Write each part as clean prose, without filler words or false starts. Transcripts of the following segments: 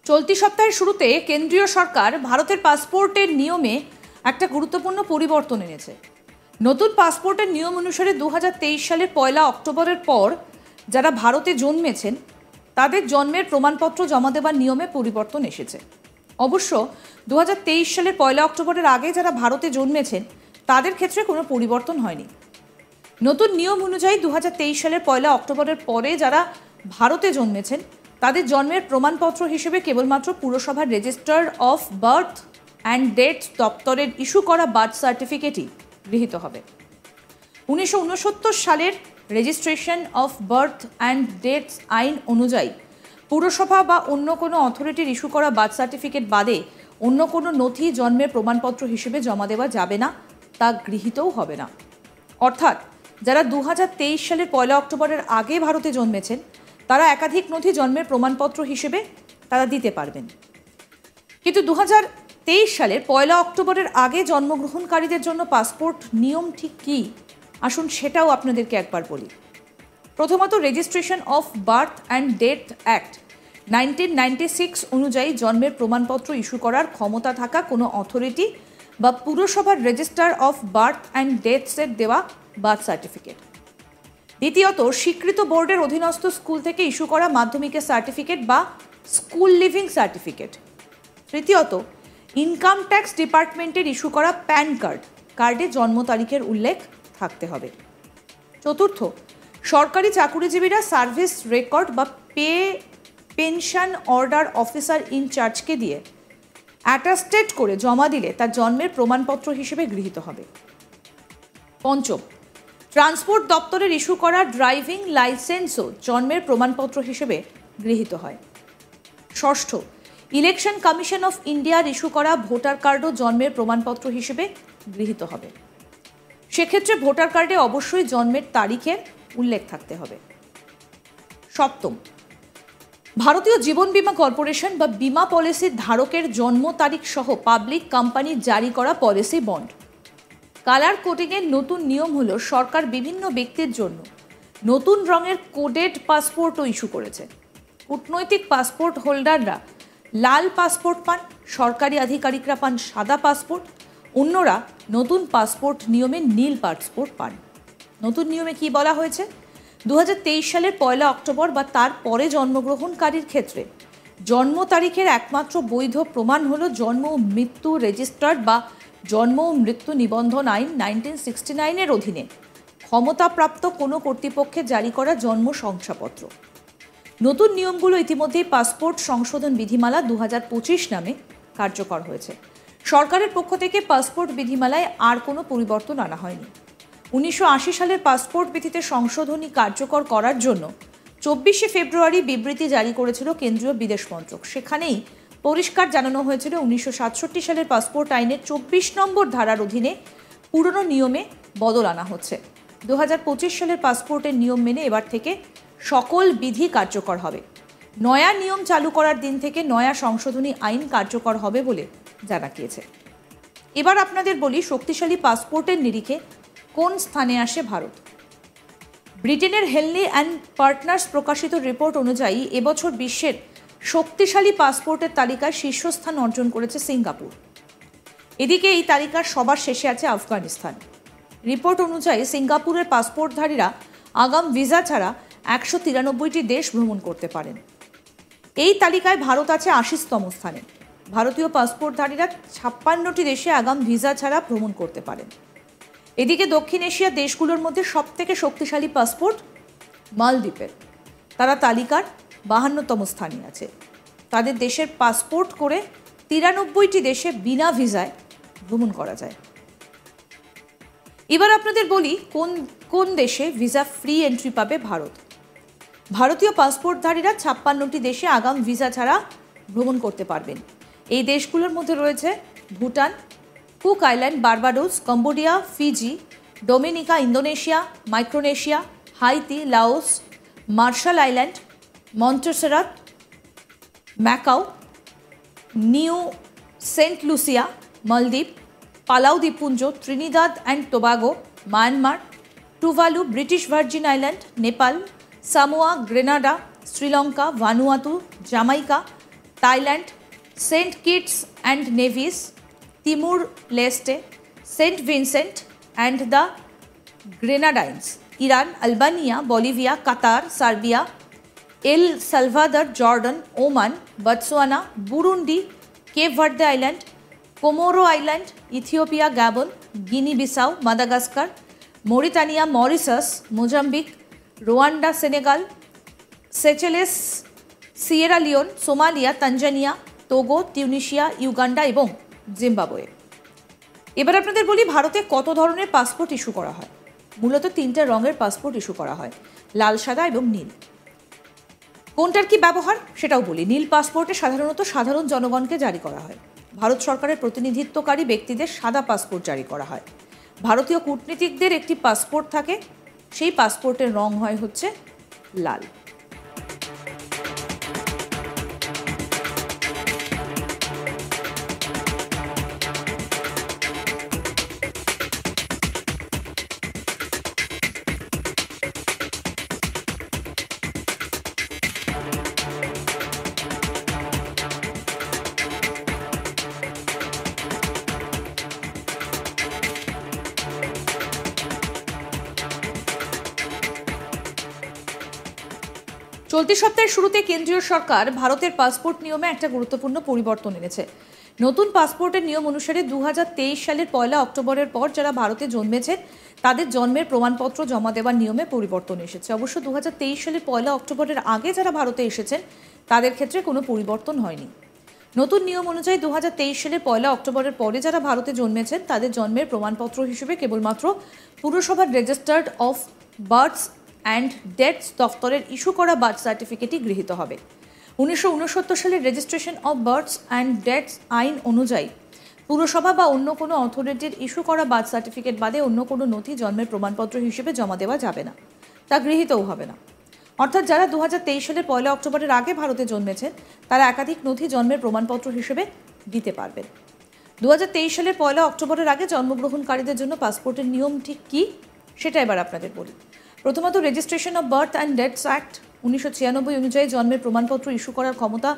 চলতি সপ্তাহের শুরুতে কেন্দ্রীয় সরকার ভারতের পাসপোর্টের নিয়মে একটা গুরুত্বপূর্ণ পরিবর্তন এনেছে। নতুন পাসপোর্টের নিয়ম অনুসারে 2023 সালের 1 অক্টোবরের পর যারা ভারতে জন্মেছেন তাদের জন্মের প্রমাণপত্র জমা দেওয়ার নিয়মে পরিবর্তন এসেছে। অবশ্য 2023 সালের 1 অক্টোবরের আগে যারা ভারতে জন্মেছেন তাদের ক্ষেত্রে কোনো পরিবর্তন হয়নি। নতুন নিয়ম অনুযায়ী 2023 সালের 1 অক্টোবরের পরে যারা ভারতে জন্মেছেন তাদের জন্মের প্রমাণপত্র হিসেবে কেবলমাত্র পুরসভার register of birth and death দপ্তরের ইস্যু করা বার্থ সার্টিফিকেটই গৃহীত হবে। 1969 সালের registration of birth and death আইন অনুযায়ী পুরসভা বা অন্য কোনো অথরিটির ইস্যু করা বার্থ সার্টিফিকেট বাদে অন্য কোনো নথি জন্মের প্রমাণপত্র হিসেবে জমা দেওয়া যাবে না, তা গৃহীতও হবে না। অর্থাৎ যারা 2023 সালের 1 অক্টোবরের আগে ভারতে জন্মেছেন তারা একাধিক নথি জন্মের প্রমাণপত্র হিসেবে তারা দিতে পারবেন। কিন্তু 2023 সালের 1 অক্টোবরের আগে জন্মগ্রহণকারীদের জন্য পাসপোর্ট নিয়ম ঠিক কী, আসুন সেটাও আপনাদেরকে একবার বলি। প্রথমত, registration of birth and death act 1996 অনুযায়ী জন্মের প্রমাণপত্র ইস্যু করার ক্ষমতা থাকা কোনো অথরিটি বা পুরসভার রেজিস্টার অফ বার্থ অ্যান্ড ডেথসের দেওয়া বার্থ সার্টিফিকেট। দ্বিতীয়ত, স্বীকৃত বোর্ডের অধীনস্থ স্কুল থেকে ইস্যু করা মাধ্যমিকের সার্টিফিকেট বা স্কুল লিভিং সার্টিফিকেট। তৃতীয়ত, ইনকাম ট্যাক্স ডিপার্টমেন্টের ইস্যু করা প্যান কার্ডে জন্ম তারিখের উল্লেখ থাকতে হবে। চতুর্থ, সরকারি চাকুরিজীবীরা সার্ভিস রেকর্ড বা পেনশন অর্ডার অফিসার ইনচার্জকে দিয়ে অ্যাটাস্টেড করে জমা দিলে তার জন্মের প্রমাণপত্র হিসেবে গৃহীত হবে। পঞ্চম, ট্রান্সপোর্ট দপ্তরের ইস্যু করা ড্রাইভিং লাইসেন্সও জন্মের প্রমাণপত্র হিসেবে গৃহীত হয়। ষষ্ঠ, ইলেকশন কমিশন অফ ইন্ডিয়ার ইস্যু করা ভোটার কার্ডও জন্মের প্রমাণপত্র হিসেবে গৃহীত হবে। সেক্ষেত্রে ভোটার কার্ডে অবশ্যই জন্মের তারিখের উল্লেখ থাকতে হবে। সপ্তম, ভারতীয় জীবন বীমা কর্পোরেশন বা বীমা পলিসির ধারকের জন্ম তারিখ সহ পাবলিক কোম্পানির জারি করা পলিসি বন্ড। কালার কোডিংয়ের নতুন নিয়ম হলো সরকার বিভিন্ন ব্যক্তির জন্য নতুন রঙের কোডেড পাসপোর্টও ইস্যু করেছে। কূটনৈতিক পাসপোর্ট হোল্ডাররা লাল পাসপোর্ট পান, সরকারি আধিকারিকরা পান সাদা পাসপোর্ট, অন্যরা নতুন পাসপোর্ট নিয়মে নীল পাসপোর্ট পান। নতুন নিয়মে কি বলা হয়েছে? 2023 সালের 1 অক্টোবর বা তার পরে জন্মগ্রহণকারীর ক্ষেত্রে জন্ম তারিখের একমাত্র বৈধ প্রমাণ হলো জন্ম ও মৃত্যু রেজিস্টার্ড বা জন্ম ও মৃত্যু নিবন্ধন আইন 1969 অধীনে ক্ষমতাপ্রাপ্ত কোনো কর্তৃপক্ষের জারি করা জন্ম শংসাপত্র। নতুন নিয়মগুলো ইতিমধ্যেই পাসপোর্ট সংশোধন বিধিমালা 2025 নামে কার্যকর হয়েছে। সরকারের পক্ষ থেকে পাসপোর্ট বিধিমালায় আর কোনো পরিবর্তন আনা হয়নি। 1980 সালের পাসপোর্ট বিধিতে সংশোধনী কার্যকর করার জন্য 24শে ফেব্রুয়ারি বিবৃতি জারি করেছিল কেন্দ্রীয় বিদেশ মন্ত্রক। সেখানেই পরিষ্কার জানানো হয়েছিল 1967 সালের পাসপোর্ট আইনের 24 নম্বর ধারার অধীনে পুরনো নিয়মে বদল আনা হচ্ছে। 2025 সালের পাসপোর্টের নিয়ম মেনে এবার থেকে সকল বিধি কার্যকর হবে। নয়া নিয়ম চালু করার দিন থেকে নয়া সংশোধনী আইন কার্যকর হবে বলে জানা গিয়েছে। এবার আপনাদের বলি, শক্তিশালী পাসপোর্টের নিরিখে কোন স্থানে আসে ভারত। ব্রিটেনের হেনলি অ্যান্ড পার্টনার্স প্রকাশিত রিপোর্ট অনুযায়ী এবছর বিশ্বের শক্তিশালী পাসপোর্টের তালিকায় শীর্ষস্থান অর্জন করেছে সিঙ্গাপুর। এদিকে এই তালিকার সবার শেষে আছে আফগানিস্তান। রিপোর্ট অনুযায়ী সিঙ্গাপুরের পাসপোর্টধারীরা আগাম ভিসা ছাড়া 193টি দেশ ভ্রমণ করতে পারেন। এই তালিকায় ভারত আছে 80তম স্থানে। ভারতীয় পাসপোর্টধারীরা 56টি দেশে আগাম ভিসা ছাড়া ভ্রমণ করতে পারেন। এদিকে দক্ষিণ এশিয়ার দেশগুলোর মধ্যে সবথেকে শক্তিশালী পাসপোর্ট মালদ্বীপের। তারা তালিকার 52তম স্থানে আছে। তাদের দেশের পাসপোর্ট করে 93টি দেশে বিনা ভিসায় ভ্রমণ করা যায়। এবার আপনাদের বলি কোন কোন দেশে ভিসা ফ্রি এন্ট্রি পাবে ভারত। ভারতীয় পাসপোর্টধারীরা 56টি দেশে আগাম ভিসা ছাড়া ভ্রমণ করতে পারবেন। এই দেশগুলোর মধ্যে রয়েছে Bhutan, Cook Island, Barbados, Cambodia, Fiji, Dominica, Indonesia, Micronesia, Haiti, Laos, Marshall Island, Montserrat, Macau, New Saint Lucia, মালদ্বীপ, পালাউ দ্বীপপুঞ্জ, Trinidad and Tobago, Myanmar, Tuvalu, British Virgin Island, Nepal, Samoa, Grenada, Sri Lanka, Vanuatu, Jamaica, Thailand, Saint Kitts and Nevis, Timor Leste, Saint Vincent and the Grenadines, Iran, Albania, Bolivia, Qatar, Serbia, El Salvador, Jordan, Oman, Botswana, Burundi, Cape Verde Island, Comoro Island, Ethiopia, Gabon, Guinea Bissau, Madagascar, Mauritania, Mauritius, Mozambique, Rwanda, Senegal, Seychelles, Sierra Leone, Somalia, Tanzania, Togo, Tunisia, Uganda এবং Zimbabwe. এবার আপনাদের বলি ভারতে কত ধরনের passport issue করা হয়। মূলত 3টে রঙের পাসপোর্ট ইস্যু করা হয়, লাল, সাদা এবং নীল। কোনটার কি ব্যবহার সেটাও বলি। নীল পাসপোর্টে সাধারণত সাধারণ জনগণকে জারি করা হয়। ভারত সরকারের প্রতিনিধিত্বকারী ব্যক্তিদের সাদা পাসপোর্ট জারি করা হয়। ভারতীয় কূটনীতিকদের একটি পাসপোর্ট থাকে, সেই পাসপোর্টের রং হয় হচ্ছে লাল। চলতি সপ্তাহের শুরুতে কেন্দ্রীয় সরকার ভারতের পাসপোর্ট নিয়মে একটা গুরুত্বপূর্ণ পরিবর্তন এনেছে। নতুন পাসপোর্টের নিয়ম অনুসারে 2023 সালের 1 অক্টোবরের পর যারা ভারতে জন্মেছেন তাদের জন্মের প্রমাণপত্র জমা দেওয়ার নিয়মে পরিবর্তন এসেছে। অবশ্য 2023 সালের 1 অক্টোবরের আগে যারা ভারতে এসেছেন তাদের ক্ষেত্রে কোনো পরিবর্তন হয়নি। নতুন নিয়ম অনুযায়ী 2023 সালের 1 অক্টোবরের পরে যারা ভারতে জন্মেছেন তাদের জন্মের প্রমাণপত্র হিসেবে কেবলমাত্র পুরসভার রেজিস্টার্ড অফ বার্থস অ্যান্ড ডেথস দফতরের ইস্যু করা বার্থ সার্টিফিকেটই গৃহীত হবে। 1969 সালের রেজিস্ট্রেশন অফ বার্থস অ্যান্ড ডেথস আইন অনুযায়ী পুরসভা বা অন্য কোনো অথরিটির ইস্যু করা বার্থ সার্টিফিকেট বাদে অন্য কোনো নথি জন্মের প্রমাণপত্র হিসেবে জমা দেওয়া যাবে না, তা গৃহীতও হবে না। অর্থাৎ যারা 2023 সালের 1 অক্টোবরের আগে ভারতে জন্মেছেন তারা একাধিক নথি জন্মের প্রমাণপত্র হিসেবে দিতে পারবেন। 2023 সালের 1 অক্টোবরের আগে জন্মগ্রহণকারীদের জন্য পাসপোর্টের নিয়ম ঠিক কী সেটা এবার আপনাদের বলি। প্রথমত, registration of birth and deaths act 1996 অনুযায়ী জন্মের প্রমাণপত্র ইস্যু করার ক্ষমতা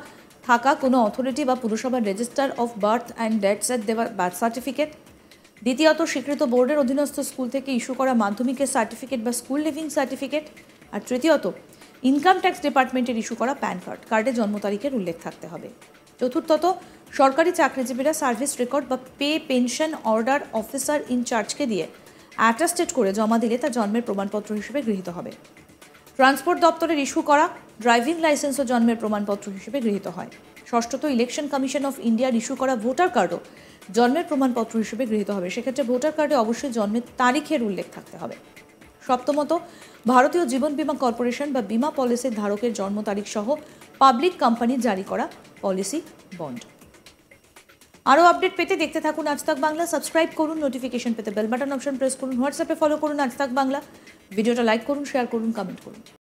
থাকা কোনো অথরিটি বা পুরসভার রেজিস্টার অফ বার্থ অ্যান্ড ডেথসের দেওয়া বার্থ সার্টিফিকেট। দ্বিতীয়ত, স্বীকৃত বোর্ডের অধীনস্থ স্কুল থেকে ইস্যু করা মাধ্যমিকের সার্টিফিকেট বা স্কুল লিভিং সার্টিফিকেট। আর তৃতীয়ত, ইনকাম ট্যাক্স ডিপার্টমেন্টের ইস্যু করা প্যান কার্ড, কার্ডে জন্ম তারিখের উল্লেখ থাকতে হবে। চতুর্থত, সরকারি চাকরিজীবীরা সার্ভিস রেকর্ড বা পে পেনশন অর্ডার অফিসার ইনচার্জকে দিয়ে অ্যাটাস্টেড করে জমা দিলে তা জন্মের প্রমাণপত্র হিসেবে গৃহীত হবে। ট্রান্সপোর্ট দপ্তরের ইস্যু করা ড্রাইভিং লাইসেন্সও জন্মের প্রমাণপত্র হিসেবে গৃহীত হয়। ষষ্ঠত, ইলেকশন কমিশন অফ ইন্ডিয়ার ইস্যু করা ভোটার কার্ডও জন্মের প্রমাণপত্র হিসেবে গৃহীত হবে। সেক্ষেত্রে ভোটার কার্ডে অবশ্যই জন্মের তারিখের উল্লেখ থাকতে হবে। সপ্তমত, ভারতীয় জীবন বীমা কর্পোরেশন বা বীমা পলিসির ধারকের জন্ম তারিখ সহ পাবলিক কোম্পানির জারি করা পলিসি বন্ড। আরও আপডেট পেতে দেখতে থাকুন আজ তাক বাংলা। সাবস্ক্রাইব করুন, নোটিফিকেশন পেতে বেল বাটন অপশন প্রেস করুন, হোয়াটসঅ্যাপে ফলো করুন আজ তাক বাংলা। ভিডিওটা লাইক করুন, শেয়ার করুন, কমেন্ট করুন।